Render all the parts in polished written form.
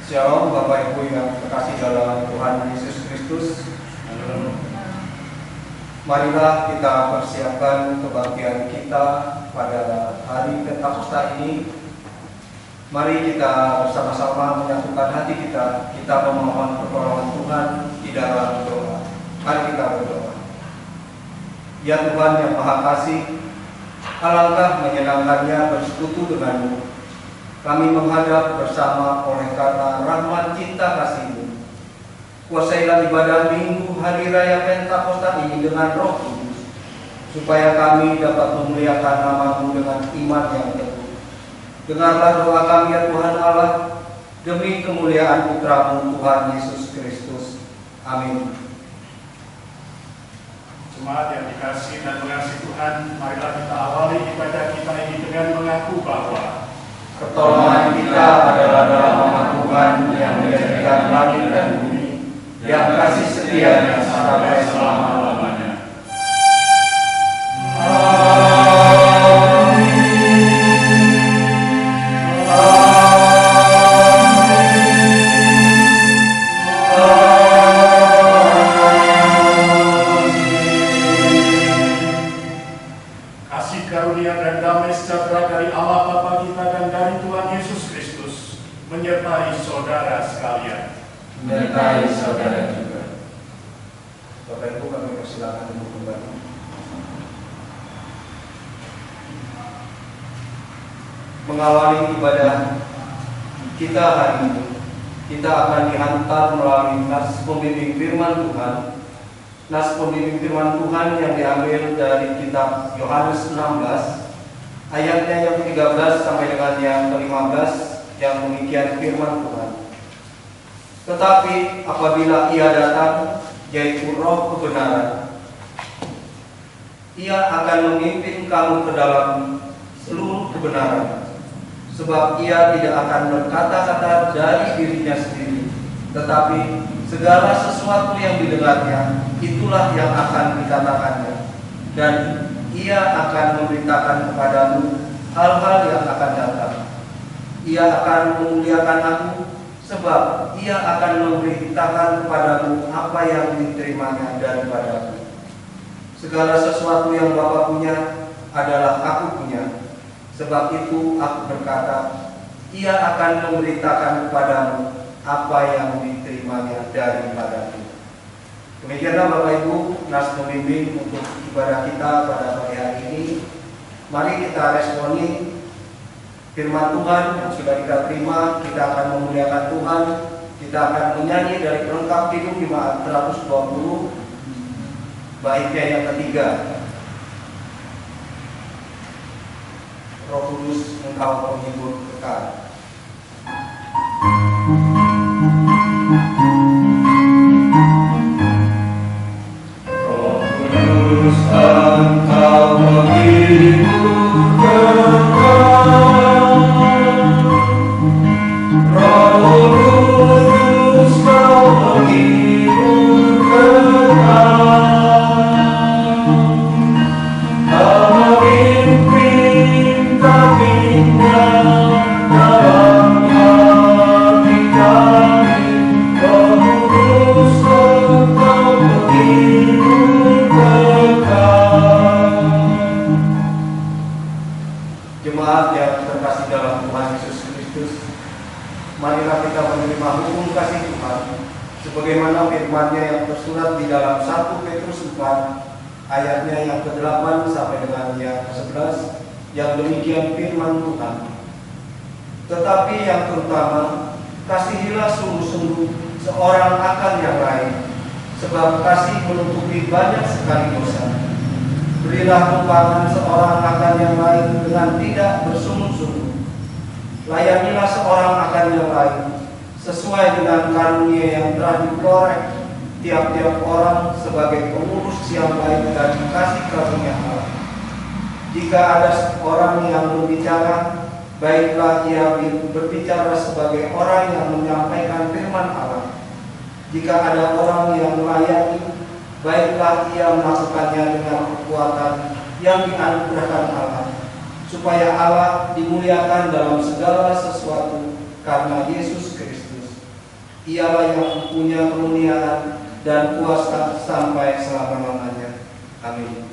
Shalom Bapak Ibu yang terkasih dalam Tuhan Yesus Kristus. Marilah kita persiapkan kebahagiaan kita pada hari Pentakosta ini. Mari kita bersama-sama menyatukan hati kita memohon pertolongan Tuhan di dalam doa. Mari kita berdoa. Ya Tuhan yang Maha Kasih, alangkah menyenangkannya bersekutu denganmu. Kami menghadap bersama oleh karena rahmat cinta kasih-Mu. Kuasailah ibadah Minggu Hari Raya Pentakosta ini dengan Roh Kudus, supaya kami dapat memuliakan nama-Mu dengan iman yang teguh. Dengarlah doa kami ya Tuhan Allah, demi kemuliaan Putra-Mu Tuhan Yesus Kristus. Amin. Jemaat yang dikasih dan mengasihi Tuhan, marilah kita awali ibadah kita ini dengan mengaku bahwa pertolongan kita adalah dalam nama Tuhan yang menjadikan langit dan bumi, yang kasih setianya sampai selama-lamanya. kasih karunia dan damai sejahtera dari Allah Bapa kita dan dari Tuhan Yesus Kristus menyertai saudara sekalian. Menyertai saudara juga. Bapak Ibu, kami persilakan untuk kembali. Mengawali ibadah kita hari ini, kita akan dihantar melalui nas pembimbing firman Tuhan. Nas pembimbing firman Tuhan yang diambil dari kitab Yohanes 16, ayatnya yang ke-13 sampai dengan yang ke-15, yang demikian firman Tuhan. Tetapi apabila Ia datang, yaitu Roh kebenaran, Ia akan memimpin kamu ke dalam seluruh kebenaran, sebab Ia tidak akan berkata-kata dari dirinya sendiri, tetapi segala sesuatu yang didengarnya, itulah yang akan dikatakannya, dan Ia akan memberitakan kepadamu hal-hal yang akan datang. Ia akan memuliakan aku, sebab Ia akan memberitakan kepadamu apa yang diterimanya daripadaku. Segala sesuatu yang Bapa punya adalah aku punya. Sebab itu aku berkata, Ia akan memberitakan kepadamu apa yang diterimanya daripadaku. Demikianlah Bapak Ibu, nas pembimbing untuk ibadah kita pada pagi hari ini. Mari kita responi firman Tuhan yang sudah kita terima. Kita akan memuliakan Tuhan. Kita akan menyanyi dari pelengkap hidup 520, baitnya yang ketiga. Roh Kudus, Engkau penghibur kekal. Roh Kudus, Engkau penghibur kekal. Roh Kudus, Kau penghibur kekal. Memimpin kami dalam hati kami. Roh Kudus, Engkau penghibur kekal. Jemaat yang terkasih dalam Tuhan Yesus Kristus, marilah kita menerima hukum kasih Tuhan sebagaimana firman-Nya yang tersurat di dalam 1 Petrus 4 ayatnya yang ke-8 sampai dengan yang ke-11, yang demikian firman Tuhan. Tetapi yang terutama, kasihilah sungguh-sungguh seorang akan yang lain, sebab kasih menutupi banyak sekali dosa. Berilah tumpangan seorang akan yang lain dengan tidak bersungguh-sungguh. Layanilah seorang akan yang lain sesuai dengan karunia yang telah diperoleh tiap-tiap orang sebagai pengurus yang baik dan kasih karunia Allah. Jika ada orang yang berbicara, baiklah ia berbicara sebagai orang yang menyampaikan firman Allah. Jika ada orang yang melayani, baiklah ia melakukannya dengan kekuatan yang dianugerahkan Allah, supaya Allah dimuliakan dalam segala sesuatu karena Yesus Kristus. Ialah yang punya kemuliaan dan kuasa sampai selama-lamanya. Amin.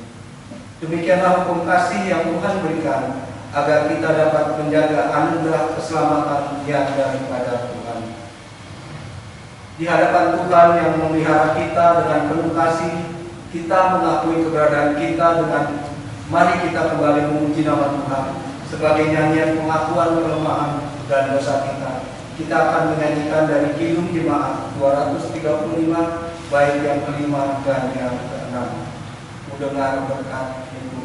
Demikianlah hukum kasih yang Tuhan berikan, agar kita dapat menjaga anugerah keselamatan yang daripada Tuhan. Di hadapan Tuhan yang memelihara kita dengan penuh kasih, kita mengakui keberadaan kita dengan mari kita kembali memuji nama Tuhan sebagai nyanyian pengakuan kelemahan dan dosa kita. Kita akan menyanyikan dari Kidung Jemaat 235 bait yang kelima dan yang keenam. Mendengar berkat itu.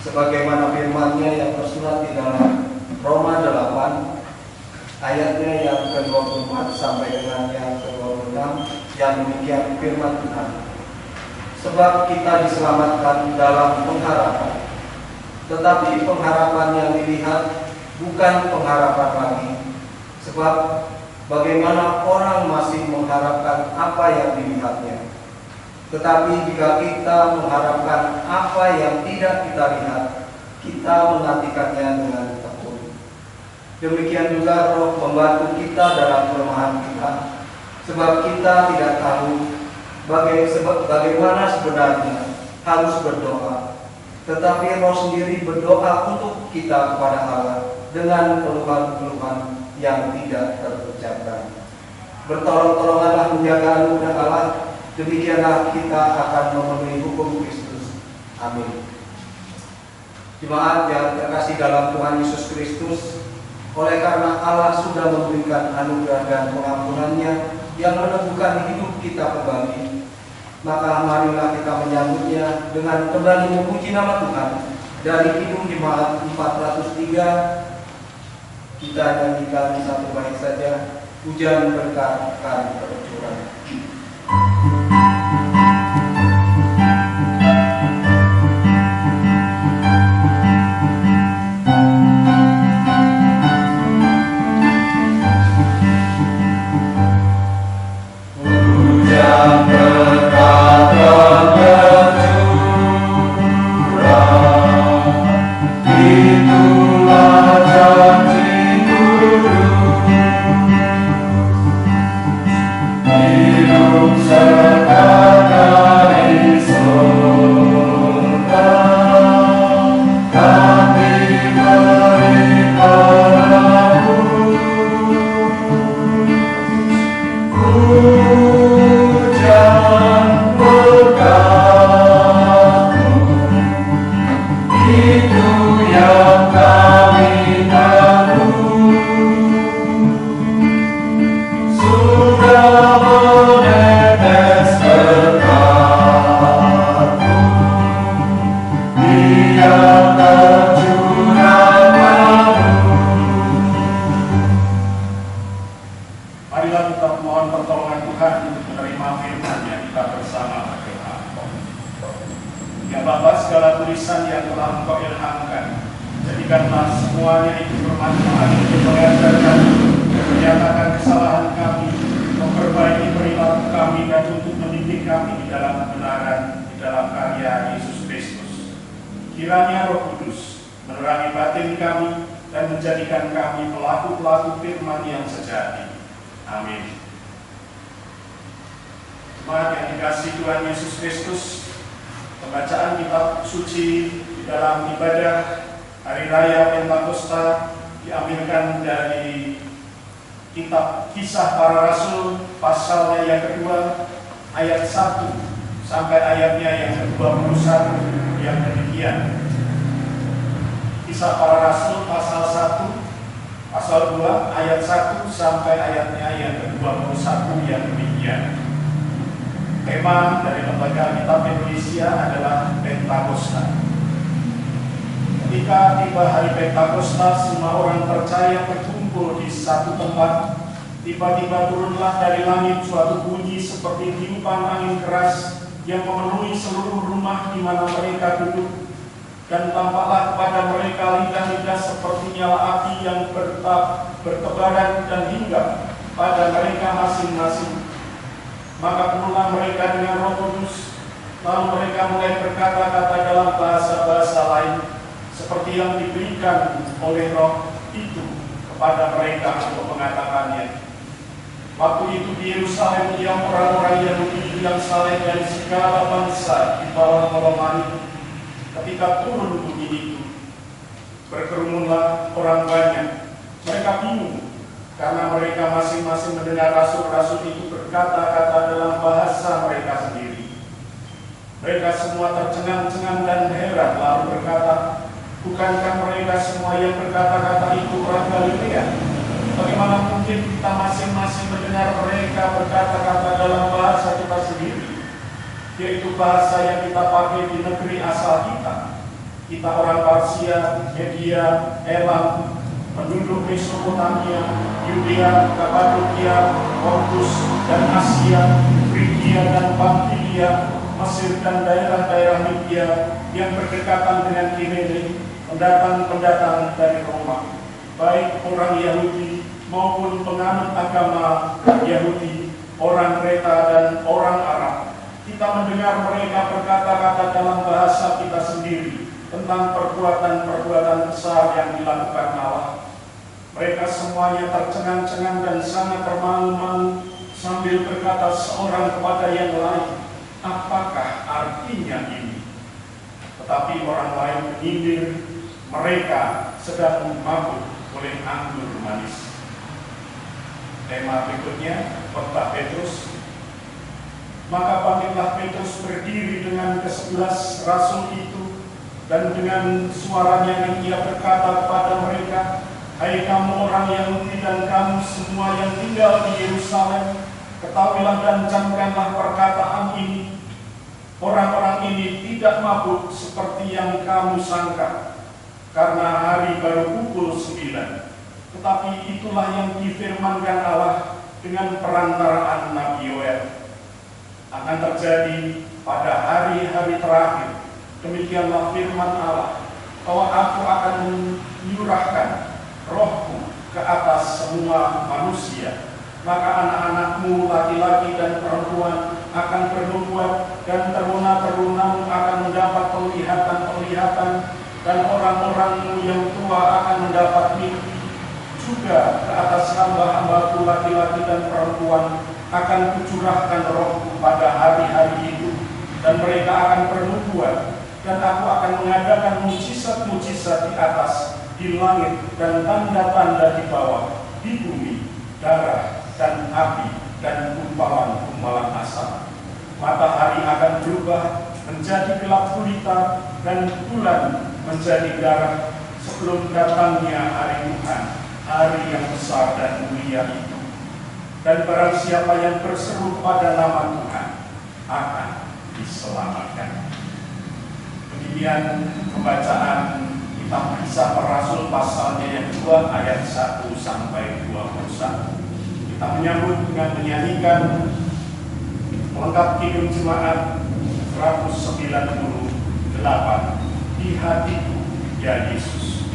Sebagaimana firman-Nya yang tersurat di dalam Roma 8 ayatnya yang ke-24 sampai dengan yang ke-26, yang demikian firman Tuhan. Sebab kita diselamatkan dalam pengharapan, tetapi pengharapan yang dilihat bukan pengharapan lagi. Sebab bagaimana orang masih mengharapkan apa yang dilihatnya. Tetapi jika kita mengharapkan apa yang tidak kita lihat, kita menantikannya dengan tekun. Demikian juga Roh membantu kita dalam kelemahan kita, sebab kita tidak tahu bagaimana sebenarnya harus berdoa. Tetapi Roh sendiri berdoa untuk kita kepada Allah dengan keluhan-keluhan yang tidak terucapkan. Bertolong-tolonganlah menjaga anugerah Allah. Demikianlah kita akan memenuhi hukum Kristus. Amin. Jemaat yang terkasih dalam Tuhan Yesus Kristus, oleh karena Allah sudah memberikan anugerah dan pengampunannya yang meneguhkan hidup kita kembali, maka marilah kita menyambutnya dengan kembali memuji nama Tuhan. Dari Kidung Jemaat 403, kita nyanyikan satu bait saja, hujan berkat akan bercurah. Hidup serta Jadikanlah semuanya itu bermanfaat untuk mengajar kami, menyatakan kesalahan kami, memperbaiki perilaku kami, dan untuk mendidik kami di dalam kebenaran, di dalam karya Yesus Kristus. Kiranya Roh Kudus menerangi batin kami dan menjadikan kami pelaku-pelaku firman yang sejati. Amin. Jemaat yang dikasihi Tuhan Yesus Kristus, pembacaan kitab suci di dalam ibadah Hari Raya Pentakosta diambilkan dari kitab Kisah Para Rasul pasalnya yang kedua ayat 1 sampai ayatnya yang ke-21 yang demikian. Kisah Para Rasul pasal 1, pasal 2 ayat 1 sampai ayatnya yang ke-21 yang demikian. Tema dari Lembaga Kitab Indonesia adalah Pentakosta. Ketika tiba hari Pentakosta, semua orang percaya berkumpul di satu tempat. Tiba-tiba turunlah dari langit suatu bunyi seperti tiupan angin keras yang memenuhi seluruh rumah di mana mereka duduk. Dan tampaklah kepada mereka lidah-lidah seperti nyala api yang bertebaran dan hinggap pada mereka masing-masing. Maka penuhlah mereka dengan Roh Kudus, lalu mereka mulai berkata-kata dalam bahasa-bahasa lain, seperti yang diberikan oleh Roh itu kepada mereka untuk mengatakannya. Waktu itu di Yerusalem diam orang-orang Yahudi yang saleh dari segala bangsa di bawah kolong langit. Ketika turun bunyi itu, berkerumunlah orang banyak. Mereka bingung karena mereka masing-masing mendengar rasul-rasul itu berkata-kata dalam bahasa mereka sendiri. Mereka semua tercengang-cengang dan heran, lalu berkata, bukankah mereka semua yang berkata-kata itu orang Galilea? Bagaimana mungkin kita masing-masing mendengar mereka berkata-kata dalam bahasa kita sendiri, yaitu bahasa yang kita pakai di negeri asal kita? Kita orang Parsia, Media, Elam, penduduk Mesopotamia, Yudea, Kapadokia, Pontus dan Asia, Frigia dan Pamfilia, Mesir dan daerah-daerah Libya yang berdekatan dengan Kirene, pendatang-pendatang dari Roma, baik orang Yahudi maupun penganut agama Yahudi, orang Kreta dan orang Arab. Kita mendengar mereka berkata-kata dalam bahasa kita sendiri tentang perbuatan-perbuatan besar yang dilakukan Allah. Mereka semuanya tercengang-cengang dan sangat termalu-malu sambil berkata seorang kepada yang lain, apakah artinya ini? Tetapi orang lain menyindir, mereka sedang mabuk oleh anggur manis. Tema berikutnya, khotbah Petrus. Maka bangkitlah Petrus berdiri dengan ke-11 rasul itu, dan dengan suaranya yang ia berkata kepada mereka, hai kamu orang Yahudi dan kamu semua yang tinggal di Yerusalem, ketahuilah dan camkanlah perkataan ini. Orang-orang ini tidak mabuk seperti yang kamu sangka, karena hari baru pukul 9. Tetapi itulah yang difirmankan Allah dengan perantaraan Nabi Yoel. Akan terjadi pada hari-hari terakhir, demikianlah firman Allah, bahwa aku akan menyurahkan rohku ke atas semua manusia. Maka anak-anakmu laki-laki dan perempuan akan bernubuat, dan teruna-terunamu akan mendapat penglihatan-penglihatan, dan orang-orangmu yang tua akan mendapat mimpi. Juga ke atas hamba-hambaku laki-laki dan perempuan akan kucurahkan rohku pada hari-hari itu, dan mereka akan bernubuat, dan aku akan mengadakan mujizat-mujizat di atas, di langit, dan tanda-tanda di bawah, di bumi, darah, dan api, dan gumpalan-gumpalan asap. Matahari akan berubah menjadi gelap gulita, dan bulan menjadi darah, sebelum datangnya hari Tuhan, hari yang besar dan mulia itu. Dan barang siapa yang berseru pada nama Tuhan akan diselamatkan. Demikian pembacaan kitab Kisah Para Rasul pasalnya yang 2 ayat 1 sampai 21. Kita menyambut dengan menyanyikan melengkap kidung jemaat 198, di hatiku ya Yesus.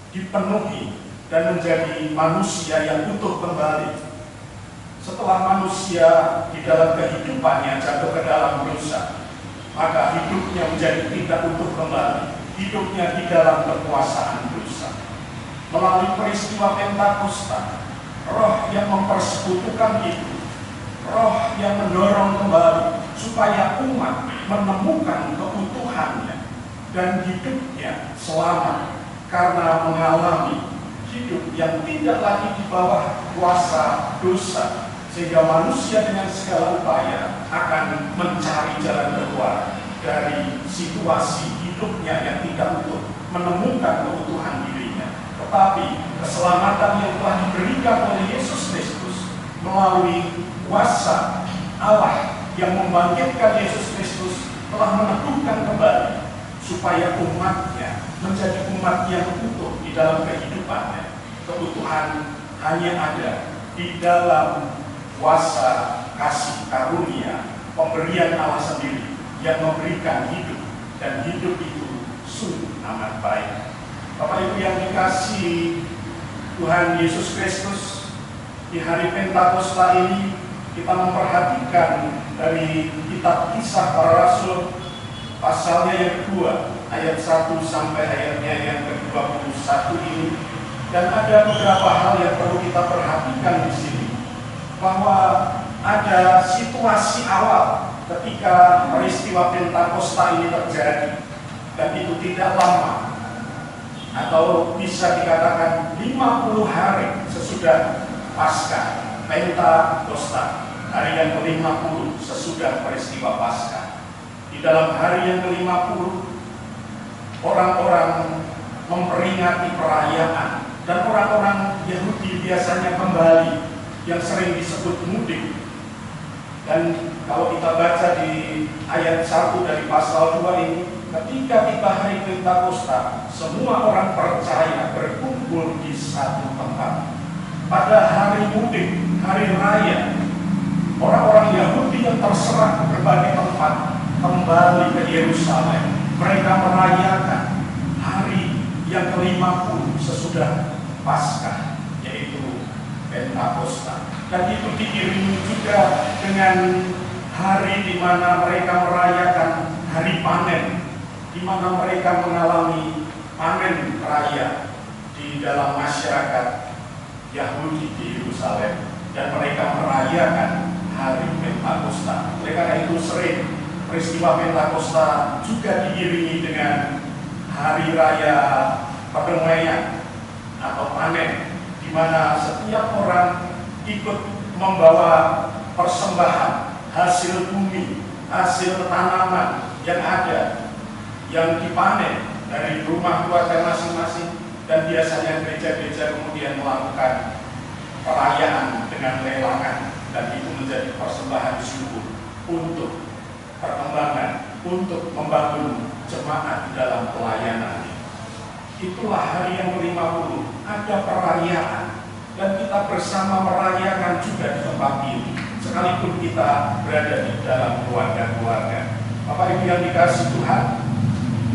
Dipenuhi dan menjadi manusia yang utuh kembali. Setelah manusia di dalam kehidupannya jatuh ke dalam dosa, maka hidupnya menjadi tidak utuh kembali. Hidupnya di dalam kekuasaan dosa. Melalui peristiwa Pentakosta, roh yang mempersekutukan itu, roh yang mendorong kembali supaya umat menemukan keutuhannya dan hidupnya selamat karena mengalami hidup yang tidak lagi di bawah kuasa dosa, sehingga manusia dengan segala upaya akan mencari jalan keluar dari situasi hidupnya yang tidak utuh, menemukan keutuhan dirinya. Tetapi keselamatan yang telah diberikan oleh Yesus Kristus melalui kuasa Allah yang membangkitkan Yesus Kristus telah meneguhkan kembali supaya umatnya menjadi umat yang utuh di dalam kehidupannya. Keutuhan hanya ada di dalam kuasa kasih karunia pemberian Allah sendiri yang memberikan hidup, dan hidup itu sungguh amat baik. Bapak Ibu yang dikasihi Tuhan Yesus Kristus, di hari Pentakosta ini kita memperhatikan dari kitab Kisah Para Rasul pasalnya yang kedua, ayat 1 sampai ayatnya yang ke-21 ini. Dan ada beberapa hal yang perlu kita perhatikan di sini, bahwa ada situasi awal ketika peristiwa Pentakosta ini terjadi, dan itu tidak lama, atau bisa dikatakan 50 hari sesudah Paskah Pentakosta, hari yang ke-50 sesudah peristiwa Paskah. Di dalam hari yang ke-50, orang-orang memperingati perayaan, dan orang-orang Yahudi biasanya kembali, yang sering disebut mudik. Dan kalau kita baca di ayat 1 dari pasal 2 ini, ketika tiba hari Pentakosta, semua orang percaya berkumpul di satu tempat. Pada hari mudik, hari raya, orang-orang Yahudi yang terserah ke berbagai tempat kembali ke Yerusalem. Mereka merayakan hari yang ke-50 sesudah Paskah, yaitu Pentakosta. Dan itu diiringi juga dengan hari di mana mereka merayakan hari panen, di mana mereka mengalami panen raya di dalam masyarakat Yahudi di Yerusalem, dan mereka merayakan hari Pentakosta. Oleh karena itu sering peristiwa Pentakosta juga diiringi dengan hari raya Pagengmaian atau panen, di mana setiap orang ikut membawa persembahan hasil bumi, hasil tanaman yang ada, yang dipanen dari rumah keluarga masing-masing, dan biasanya gereja-gereja kemudian melakukan perayaan dengan lelangan, dan itu menjadi persembahan syukur untuk perkembangan, untuk membangun jemaat di dalam pelayanan. Itulah hari yang ke-50, ada perayaan, dan kita bersama merayakan juga di tempat ini, sekalipun kita berada di dalam keluarga-keluarga. Bapak Ibu yang dikasihi Tuhan,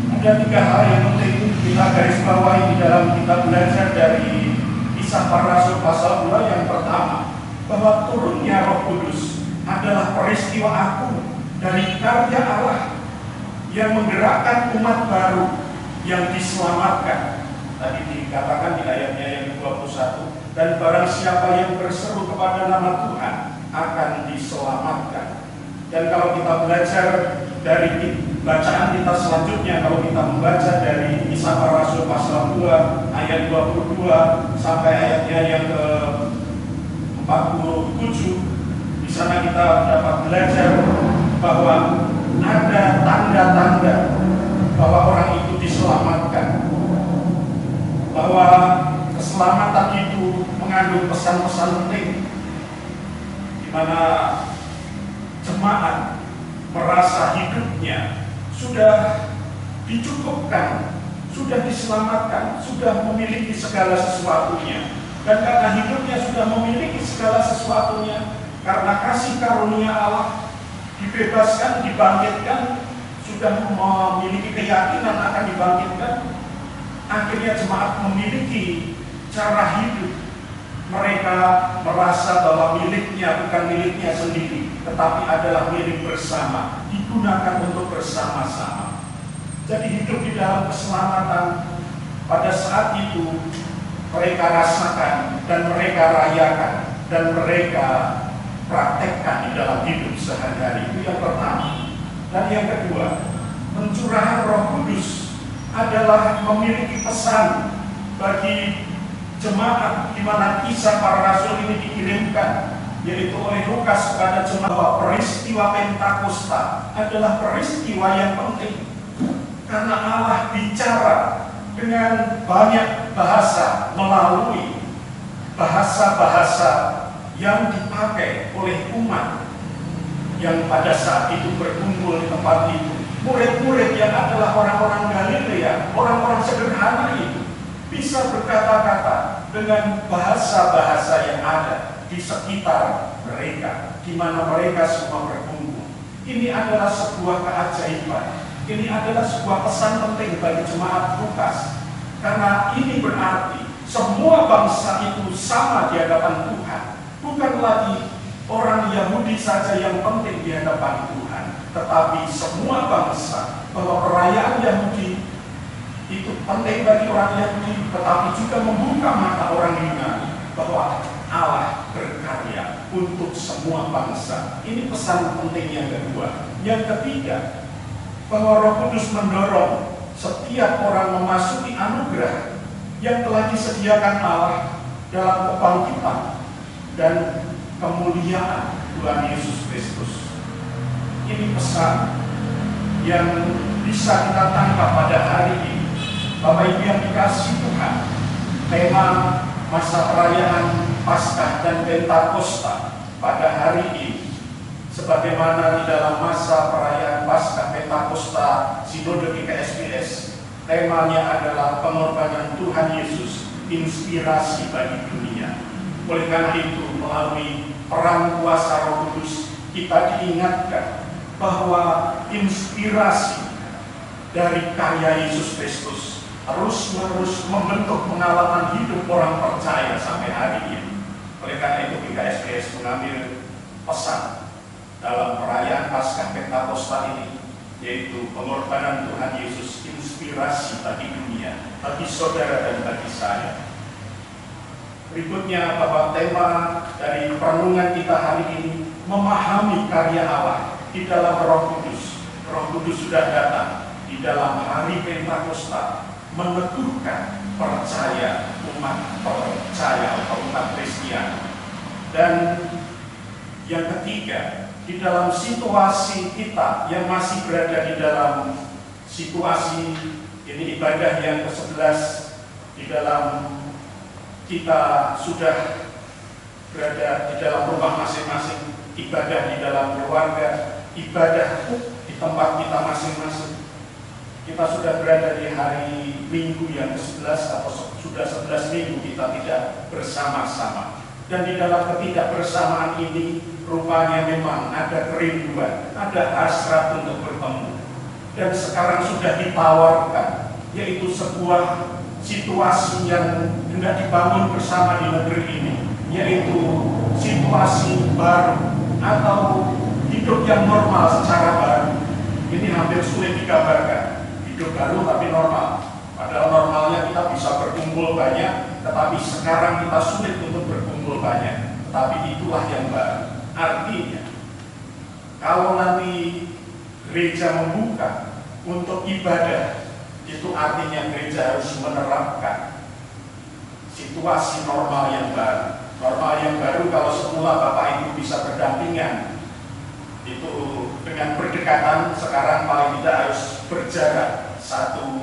ada 3 hal yang penting kita garis bawahi di dalam kita belajar dari Kisah Para Rasul pasal 2. Yang pertama, bahwa turunnya Roh Kudus adalah peristiwa agung dari karya Allah yang menggerakkan umat baru yang diselamatkan. Tadi dikatakan di ayatnya yang ke-21, dan barang siapa yang berseru kepada nama Tuhan akan diselamatkan. Dan kalau kita belajar dari bacaan kita selanjutnya, kalau kita membaca dari Kisah Para Rasul pasal 2 ayat 22 sampai ayatnya yang ke-47, di sana kita dapat belajar bahwa ada tanda-tanda bahwa orang itu diselamatkan, bahwa keselamatan itu mengandung pesan-pesan penting, di mana jemaat merasa hidupnya sudah dicukupkan, sudah diselamatkan, sudah memiliki segala sesuatunya. Dan karena hidupnya sudah memiliki segala sesuatunya, karena kasih karunia Allah, dibebaskan, dibangkitkan, sudah memiliki keyakinan akan dibangkitkan, akhirnya jemaat memiliki cara hidup. Mereka merasa bahwa miliknya bukan miliknya sendiri, tetapi adalah milik bersama, digunakan untuk bersama-sama. Jadi hidup di dalam keselamatan pada saat itu mereka rasakan dan mereka rayakan dan mereka praktekkan di dalam hidup sehari-hari. Itu yang pertama. Dan yang kedua, pencurahan Roh Kudus adalah memiliki pesan bagi jemaat, di mana Kisah Para Rasul ini dikirimkan, yaitu oleh Lukas kepada jemaat, bahwa peristiwa Pentakosta adalah peristiwa yang penting, karena Allah bicara dengan banyak bahasa melalui bahasa-bahasa yang dipakai oleh umat yang pada saat itu berkumpul di tempat itu. Murid-murid yang adalah orang-orang Galilea, orang-orang sederhana itu, bisa berkata-kata dengan bahasa-bahasa yang ada di sekitar mereka, di mana mereka semua berkumpul. Ini adalah sebuah keajaiban. Ini adalah sebuah pesan penting bagi jemaat Lukas, karena ini berarti semua bangsa itu sama di hadapan Tuhan. Bukan lagi orang Yahudi saja yang penting di hadapan Tuhan, tetapi semua bangsa. Bahwa perayaan Yahudi itu penting bagi orang Yahudi, tetapi juga membuka mata orang Yunani bahwa Allah berkarya untuk semua bangsa. Ini pesan penting yang kedua. Yang ketiga, bahwa Roh Kudus mendorong setiap orang memasuki anugerah yang telah disediakan Allah dalam kebangkitan dan kemuliaan Tuhan Yesus Kristus. Ini pesan yang bisa kita tangkap pada hari ini. Bapak Ibu yang dikasihi Tuhan, tema masa perayaan Paskah dan Pentakosta pada hari ini, sebagaimana di dalam masa perayaan Paskah Pentakosta Sinode GKSBS, temanya adalah pengorbanan Tuhan Yesus, inspirasi bagi dunia. Oleh karena itu, melalui peran kuasa Roh Kudus, kita diingatkan bahwa inspirasi dari karya Yesus Kristus terus-menerus membentuk pengalaman hidup orang percaya sampai hari ini. Oleh karena itu, GKSBS mengambil pesan dalam perayaan Paskah Pentakosta ini, yaitu pengorbanan Tuhan Yesus, inspirasi bagi dunia, bagi saudara dan bagi saya. Berikutnya, bahwa tema dari perenungan kita hari ini, memahami karya Allah di dalam Roh Kudus. Roh Kudus sudah datang di dalam hari Pentakosta, meneguhkan percaya atau umat Kristiani. Dan yang ketiga, di dalam situasi kita yang masih berada di dalam situasi ini ibadah yang ke-11, di dalam kita sudah berada di dalam rumah masing-masing, ibadah di dalam keluarga, ibadah di tempat kita masing-masing. Kita sudah berada di hari Minggu yang ke-11 atau sudah 11 minggu kita tidak bersama-sama. Dan di dalam ketidakbersamaan ini rupanya memang ada kerinduan, ada hasrat untuk bertemu. Dan sekarang sudah ditawarkan, yaitu sebuah situasi yang hendak dibangun bersama di negeri ini, yaitu situasi baru atau hidup yang normal secara baru. Ini hampir sulit digambarkan, hidup baru tapi normal. Padahal normalnya kita bisa berkumpul banyak, tetapi sekarang kita sulit untuk berkumpul banyak. Tetapi itulah yang baru. Artinya, kalau nanti gereja membuka untuk ibadah, itu artinya gereja harus menerapkan situasi normal yang baru. Normal yang baru kalau semula Bapak Ibu bisa berdampingan, itu dengan berdekatan, sekarang paling tidak harus berjarak 1,5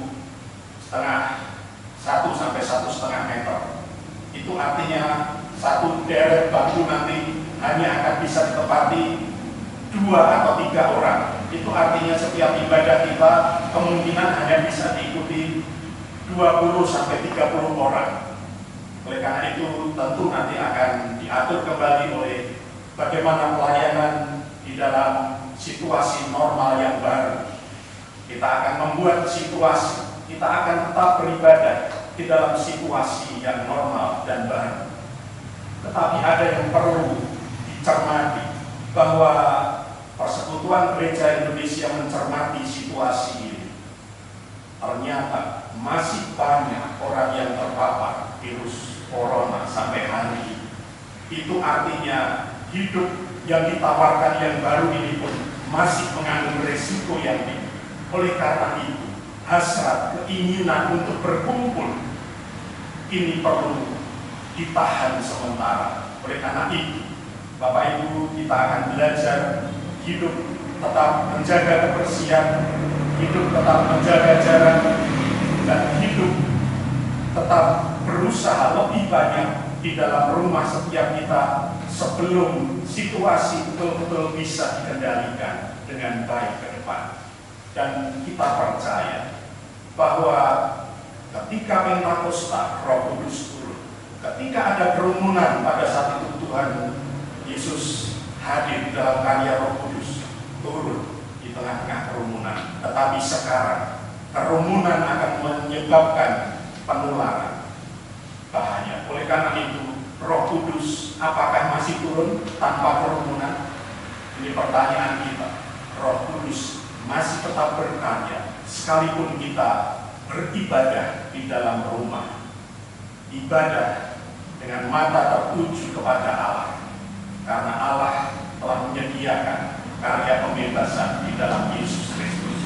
sampai 1,5 meter. Itu artinya satu deret bangku nanti hanya akan bisa ditempati 2 atau 3 orang. Itu artinya setiap ibadah kita kemungkinan hanya bisa diikuti 20 sampai 30 orang. Oleh karena itu tentu nanti akan diatur kembali oleh bagaimana pelayanan di dalam situasi normal yang baru. Kita akan membuat situasi, kita akan tetap beribadah di dalam situasi yang normal dan baru. Tetapi ada yang perlu dicermati, bahwa Persekutuan Gereja Indonesia mencermati situasi ini. Ternyata masih banyak orang yang terpapar virus corona sampai hari ini. Itu artinya hidup yang ditawarkan yang baru ini pun masih mengandung resiko yang tinggi. Oleh karena itu, hasrat, keinginan untuk berkumpul ini perlu ditahan sementara. Oleh karena itu, Bapak Ibu, kita akan belajar hidup tetap menjaga kebersihan, hidup tetap menjaga jarak, dan hidup tetap berusaha lebih banyak di dalam rumah setiap kita sebelum situasi betul-betul bisa dikendalikan dengan baik ke depan. Dan kita percaya bahwa ketika Pentakosta, Roh Kudus turun, ketika ada kerumunan pada saat itu Tuhan Yesus hadir dalam karya Roh Kudus turun di tengah-tengah kerumunan. Tetapi sekarang kerumunan akan menyebabkan penularan, bahaya. Oleh karena itu Roh Kudus apakah masih turun tanpa kerumunan? Ini pertanyaan kita. Roh Kudus masih tetap berkarya sekalipun kita beribadah di dalam rumah, ibadah dengan mata tertuju kepada Allah, karena Allah telah menyediakan karya pembebasan di dalam Yesus Kristus.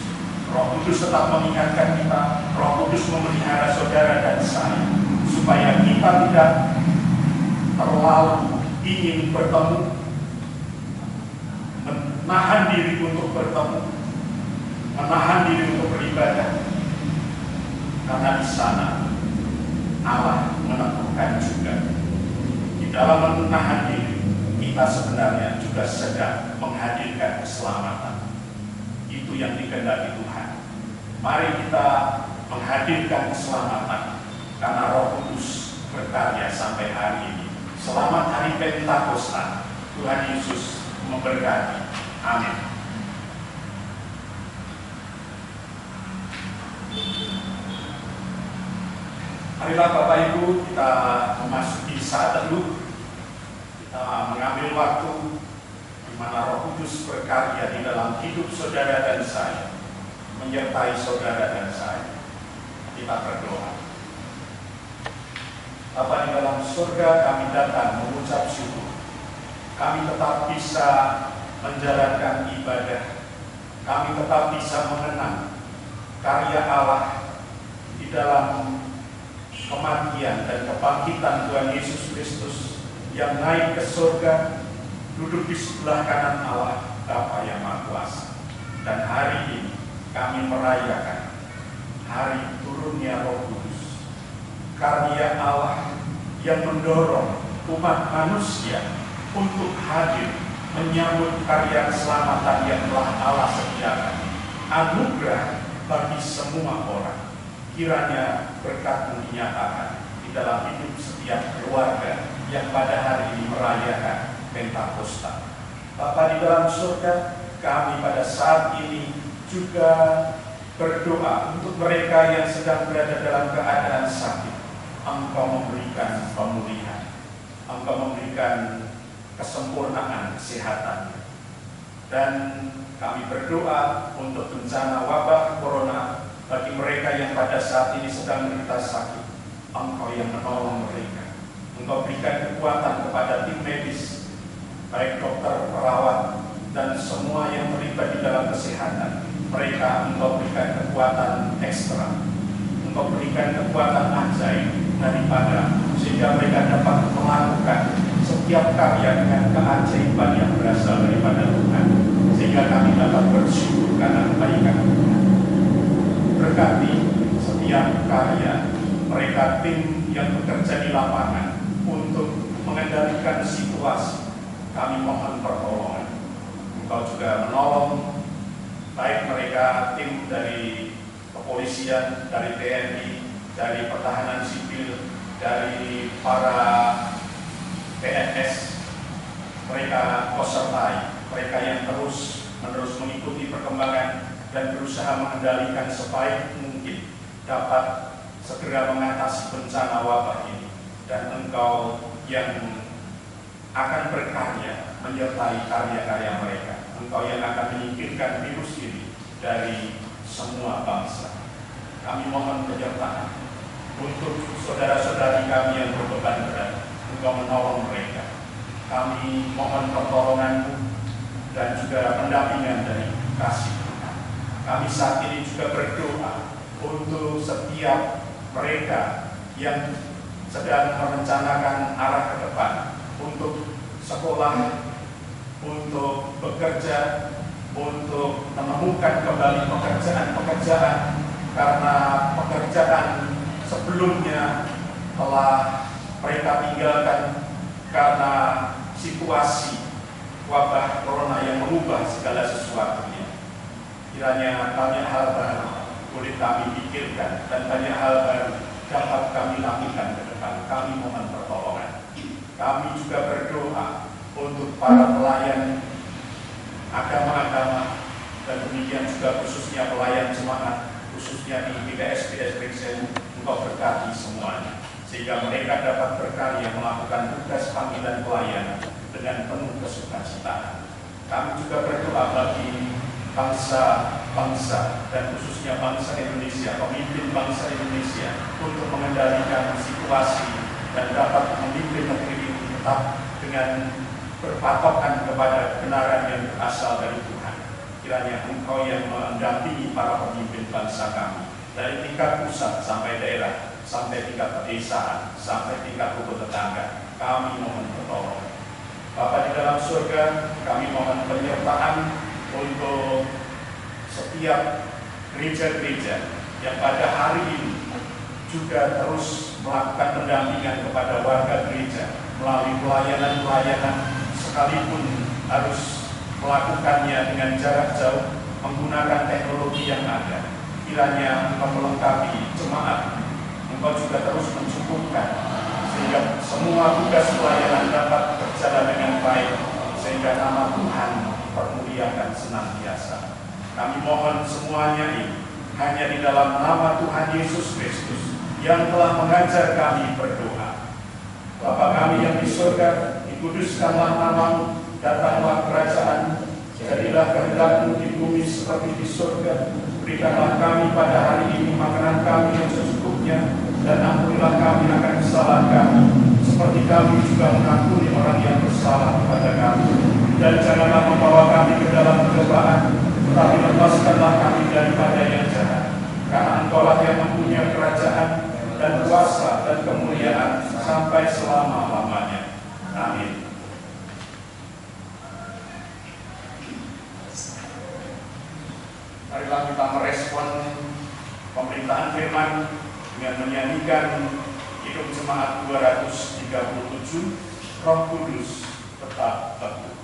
Roh Kudus tetap mengingatkan kita, Roh Kudus memelihara saudara dan saya, supaya kita tidak terlalu ingin bertemu, menahan diri untuk bertemu, menahan diri untuk beribadah, karena di sana Allah meneguhkan juga. Di dalam menahan diri, kita sebenarnya juga sedang menghadirkan keselamatan. Itu yang dikehendaki Tuhan. Mari kita menghadirkan keselamatan, karena Roh Kudus berkarya sampai hari ini. Selamat hari Pentakosta. Tuhan Yesus memberkati. Amin. Marilah Bapak Ibu, kita memasuki saat teduh. Kita mengambil waktu di mana Roh Kudus berkarya di dalam hidup saudara dan saya, menyertai saudara dan saya. Kita berdoa. Bapa di dalam surga, kami datang mengucap syukur. Kami tetap bisa menjalankan ibadah, kami tetap bisa mengenang karya Allah di dalam kematian dan kebangkitan Tuhan Yesus Kristus yang naik ke surga, duduk di sebelah kanan Allah Bapa yang Maha Kuasa. Dan hari ini kami merayakan hari turunnya Roh Kudus, karya Allah yang mendorong umat manusia untuk hadir menyambut karya keselamatan yang telah Allah sediakan, anugerah bagi semua orang. Kiranya berkat dinyatakan di dalam hidup setiap keluarga yang pada hari ini merayakan Pentakosta. Bapa di dalam surga, kami pada saat ini juga berdoa untuk mereka yang sedang berada dalam keadaan sakit. Engkau memberikan pemulihan, Engkau memberikan kesempurnaan kesehatan. Dan kami berdoa untuk bencana wabah corona bagi mereka yang pada saat ini sedang menderita sakit. Engkau yang menolong mereka. Engkau berikan kekuatan kepada tim medis, baik dokter, perawat, dan semua yang terlibat di dalam kesehatan. Mereka Engkau berikan kekuatan ekstra, Engkau berikan kekuatan ajaib daripada, sehingga mereka dapat melakukan setiap karya dengan keajaiban yang berasal daripada Tuhan, sehingga kami dapat bersyukur karena kebaikan Tuhan. Berkati setiap karya mereka, tim yang bekerja di lapangan untuk mengendalikan situasi. Kami mohon pertolongan. Engkau juga menolong baik mereka tim dari kepolisian, dari TNI, dari pertahanan sipil, dari para PNS, mereka kau sertai, mereka yang terus-menerus mengikuti perkembangan dan berusaha mengendalikan sebaik mungkin dapat segera mengatasi bencana wabah ini. Dan Engkau yang akan berkarya menyertai karya-karya mereka. Engkau yang akan menyingkirkan virus ini dari semua bangsa. Kami mohon penyertaan untuk saudara-saudari kami yang berbeban berat. Engkau menolong mereka. Kami mohon pertolongan-Mu dan juga pendampingan dari kasih Tuhan. Kami saat ini juga berdoa untuk setiap mereka yang sedang merencanakan arah ke depan, untuk sekolah, untuk bekerja, untuk menemukan kembali pekerjaan-pekerjaan, karena pekerjaan sebelumnya telah mereka tinggalkan karena situasi wabah corona yang mengubah segala sesuatunya. Kiranya banyak hal baru boleh kami pikirkan dan banyak hal baru dapat kami lakukan ke depan. Kami mohon pertolongan. Kami juga berdoa untuk para pelayan agama-agama dan demikian juga khususnya pelayan jemaat, khususnya di PKSBS Ringsel. Engkau berkati semuanya sehingga mereka dapat berkarya melakukan tugas panggilan pelayanan dengan penuh kesukacita. Kami juga berdoa bagi bangsa-bangsa dan khususnya bangsa Indonesia, pemimpin bangsa Indonesia untuk mengendalikan situasi dan dapat memimpin negeri ini tetap dengan berpatokan kepada kebenaran yang berasal dari Tuhan. Kiranya Engkau yang mendampingi para pemimpin bangsa kami dari tingkat pusat sampai daerah, sampai tingkat pedesaan, sampai tingkat rukun tetangga. Kami mohon pertolongan. Bapa di dalam surga, kami mohon penyertaan untuk setiap gereja-gereja yang pada hari ini juga terus melakukan pendampingan kepada warga gereja melalui pelayanan-pelayanan, sekalipun harus melakukannya dengan jarak jauh menggunakan teknologi yang ada. Kiranya Engkau melengkapi jemaat, Engkau juga terus mencukupkan sehingga semua tugas pelayanan dapat berjalan dengan baik, sehingga nama Tuhan permuliakan senantiasa. Kami mohon semuanya ini hanya di dalam nama Tuhan Yesus Kristus yang telah mengajar kami berdoa. Bapa kami yang di surga, dikuduskanlah nama-Mu, datanglah kerajaan-Mu, jadilah kehendak-Mu di bumi seperti di surga. Berikanlah kami pada hari ini makanan kami yang secukupnya, dan ampunilah kami akan kesalahan kami, seperti kami juga mengampuni orang yang bersalah kepada kami. Dan janganlah membawa kami ke dalam kegelapan, tetapi lepaskanlah kami daripada yang jahat. Karena Engkaulah yang mempunyai kerajaan dan kuasa dan kemuliaan sampai selama-lamanya. Amin. Marilah kita merespon pemberitaan firman dengan menyanyikan Hidup Jemaat 237, Roh Kudus tetap teguh.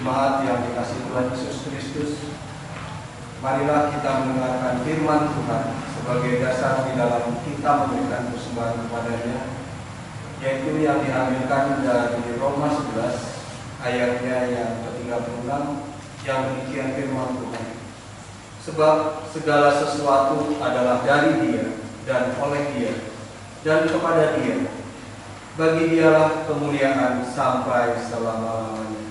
Jemaat yang dikasihi Tuhan Yesus Kristus, marilah kita mendengarkan firman Tuhan sebagai dasar di dalam kita memberikan persembahan kepadanya, yaitu yang diambilkan dari Roma 11 ayatnya yang ke-36 yang demikian firman Tuhan. Sebab segala sesuatu adalah dari Dia dan oleh Dia dan kepada Dia. Bagi Dialah kemuliaan sampai selama-lamanya.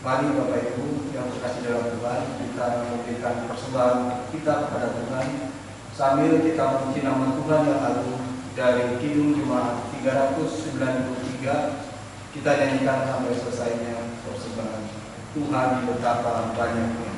Mari Bapak Ibu yang terkasih dalam Tuhan, kita memberikan persembahan kita kepada Tuhan sambil kita memuji nama Tuhan yang agung. Dari Kidung Jemaat 393 kita nyanyikan sampai selesainya persembahan. Tuhan betapa banyaknya.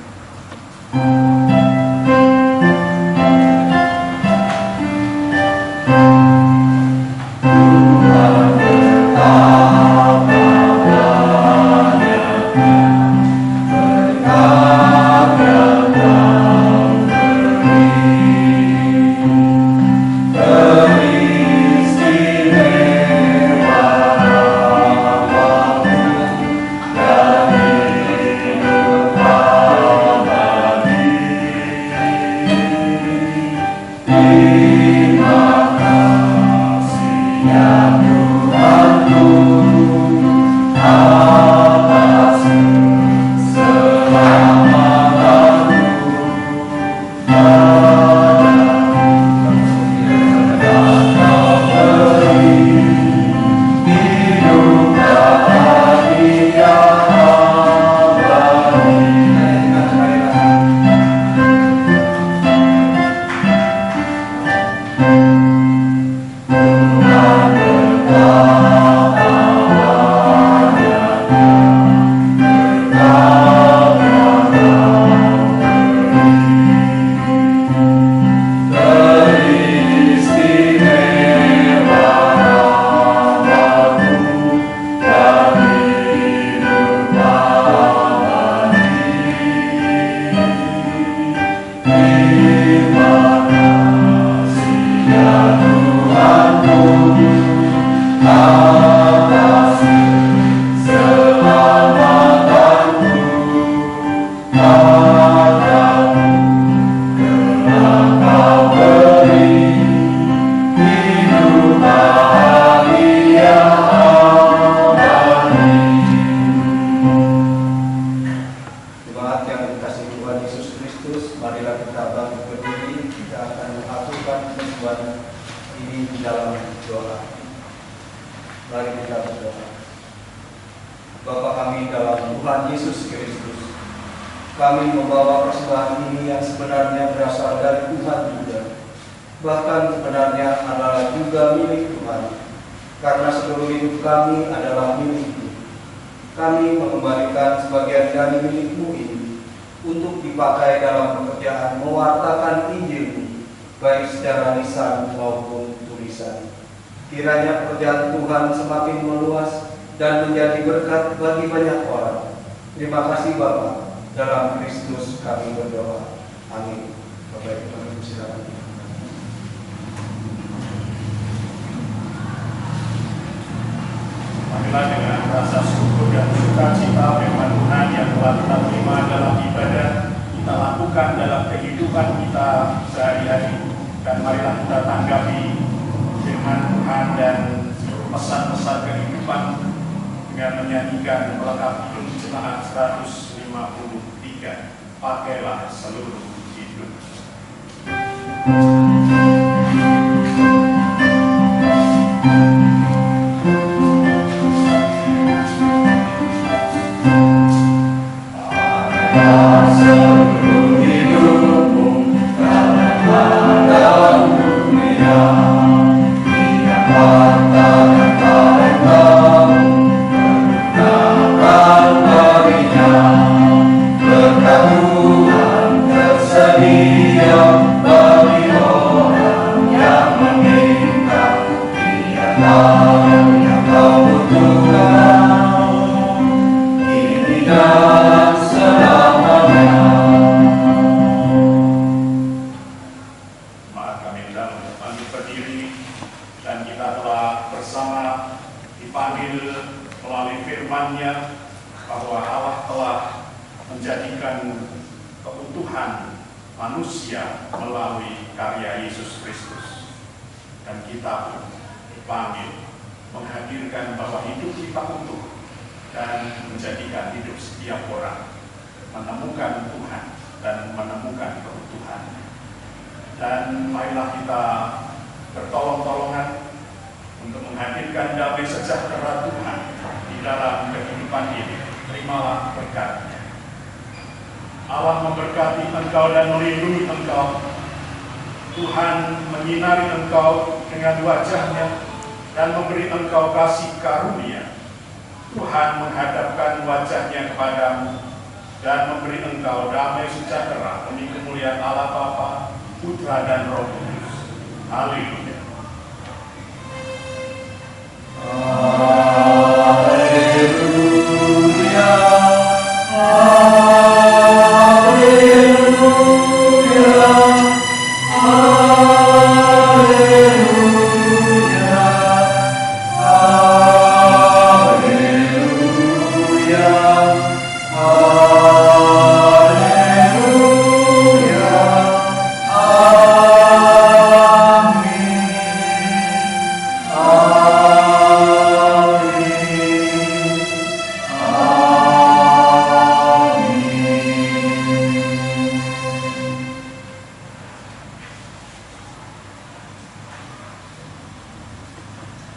Tuhan Yesus Kristus, marilah kita bangkit berdiri, kita akan mengaturkan persembahan ini di dalam doa. Mari kita berdoa. Bapa kami dalam Tuhan Yesus Kristus, kami membawa persembahan ini yang sebenarnya berasal dari Tuhan juga, bahkan sebenarnya adalah juga milik Tuhan, karena seluruh hidup kami adalah milik-Mu. Kami mengembalikan sebagian dari milik-Mu ini untuk dipakai dalam pekerjaan mewartakan Injil-Mu, baik secara lisan maupun tulisan. Kiranya pekerjaan Tuhan semakin meluas dan menjadi berkat bagi banyak orang. Terima kasih Bapa, dalam Kristus kami berdoa. Amin. Bapak Ibu silakan. Marilah dengan rasa syukur dan sukacita firman Tuhan yang telah kita terima dalam ibadah, kita lakukan dalam kehidupan kita sehari-hari, dan marilah kita tanggapi firman Tuhan dan pesan-pesan kehidupan dengan menyanyikan melengkapi jemaat 153, pakailah seluruh hidup. Haleluya.